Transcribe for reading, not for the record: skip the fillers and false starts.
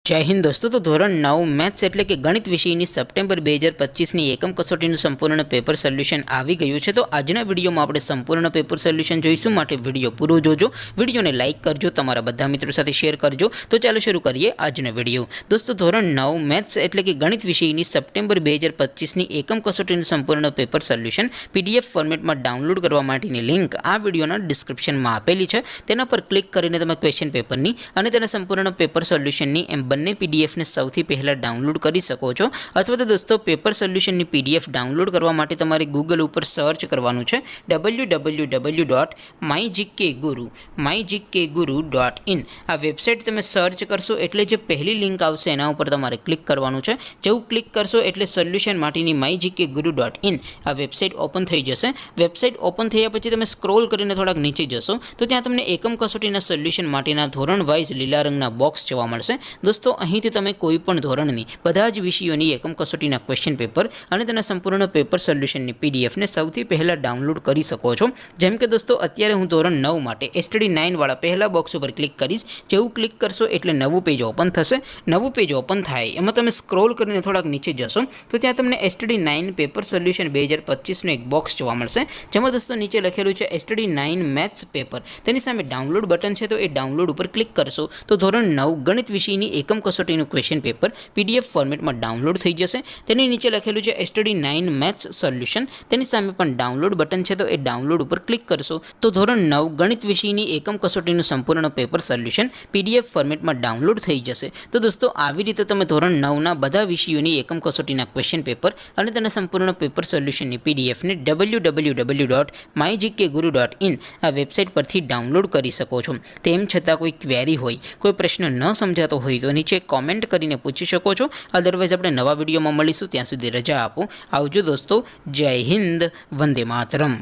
जय हिंद दोस्तों। तो धोरण 9 मैथ्स एटले कि गणित विषयनी सप्टेम्बर 2025 एकम कसोटीનું સંપૂર્ણ પેપર સોલ્યુશન આવી ગયું છે। તો આજના વિડીયોમાં આપણે સંપૂર્ણ પેપર સોલ્યુશન જોઈશું, માટે વિડીયો પૂરો જોજો, વિડીયોને લાઇક કરજો, તમારા બધા મિત્રો સાથે શેર કરજો। તો ચાલો શરૂ કરીએ આજનો વિડીયો। દોસ્તો ધોરણ 9 મેથ્સ એટલે કે ગણિત વિષયની સપ્ટેમ્બર 2025 એકમ કસોટીનું સંપૂર્ણ પેપર સોલ્યુશન પીડીએફ ફોર્મેટમાં ડાઉનલોડ કરવા માટેની લિંક આ વિડીયોના ડિસ્ક્રિપ્શનમાં આપેલી છે। તેના પર ક્લિક કરીને તમે ક્વેશ્ચન પેપરની અને તેના સંપૂર્ણ પેપર સોલ્યુશનની બંને પીડીએફ ને સૌથી પહેલા ડાઉનલોડ કરી શકો છો। અથવા તો દોસ્તો પેપર સોલ્યુશનની પીડીએફ ડાઉનલોડ કરવા માટે તમારે ગૂગલ ઉપર સર્ચ કરવાનું છે www.mygkguru.in। આ વેબસાઇટ તમે સર્ચ કરશો એટલે જે પહેલી લિંક આવશે એના ઉપર તમારે ક્લિક કરવાનું છે। જેવું ક્લિક કરશો એટલે સોલ્યુશન માટેની mygkguru.in આ વેબસાઇટ ઓપન થઈ જશે। વેબસાઇટ ઓપન થયા પછી તમે સ્ક્રોલ કરીને થોડાક નીચે જશો તો ત્યાં તમને એકમ કસોટીના સોલ્યુશન માટેના ધોરણ વાઇઝ લીલા રંગના બોક્સ જોવા મળશે। દોસ્તો અહીંથી તમે કોઈપણ ધોરણની બધા જ વિષયોની એકમ કસોટીના ક્વેશ્ચન પેપર અને તેના સંપૂર્ણ પેપર સોલ્યુશનની પીડીએફને સૌથી પહેલાં ડાઉનલોડ કરી શકો છો। જેમ કે દોસ્તો અત્યારે હું ધોરણ 9 માટે STD 9 વાળા પહેલા બોક્સ ઉપર ક્લિક કરીશ। જેવું ક્લિક કરશો એટલે નવું પેજ ઓપન થશે। નવું પેજ ઓપન થાય એમાં તમે સ્ક્રોલ કરીને થોડાક નીચે જશો તો ત્યાં તમને STD 9 પેપર સોલ્યુશન 2025નું એક બોક્સ જોવા મળશે, જેમાં દોસ્તો નીચે લખેલું છે STD 9 મેથ્સ પેપર। તેની સામે ડાઉનલોડ બટન છે, તો એ ડાઉનલોડ ઉપર ક્લિક કરશો તો ધોરણ 9 ગણિત વિષયની એકમ કસોટીનું ક્વેશ્ચન પેપર પીડીએફ ફોર્મેટમાં ડાઉનલોડ થઈ જશે। તેની નીચે લખેલું છે STD 9 મેથ્સ સોલ્યુશન, તેની સામે પણ ડાઉનલોડ બટન છે, તો એ ડાઉનલોડ ઉપર ક્લિક કરશો તો ધોરણ 9 ગણિત વિષયની એકમ કસોટીનું સંપૂર્ણ પેપર સોલ્યુશન પીડીએફ ફોર્મેટમાં ડાઉનલોડ થઈ જશે। તો દોસ્તો આવી રીતે તમે ધોરણ 9ના બધા વિષયોની એકમ કસોટીના ક્વેશ્ચન પેપર અને તેના સંપૂર્ણ પેપર સોલ્યુશનની પીડીએફને www.mygkguru.in આ વેબસાઇટ પરથી ડાઉનલોડ કરી શકો છો। તેમ છતાં કોઈ ક્વેરી હોય, કોઈ પ્રશ્ન ન સમજાતો હોય તો નીચે કોમેન્ટ કરીને પૂછી શકો છો। અદરવાઇઝ આપણે નવા વિડીયોમાં મળીશું, ત્યાં સુધી રજા આપો। આવજો દોસ્તો, જય હિન્દ, વંદે માતરમ।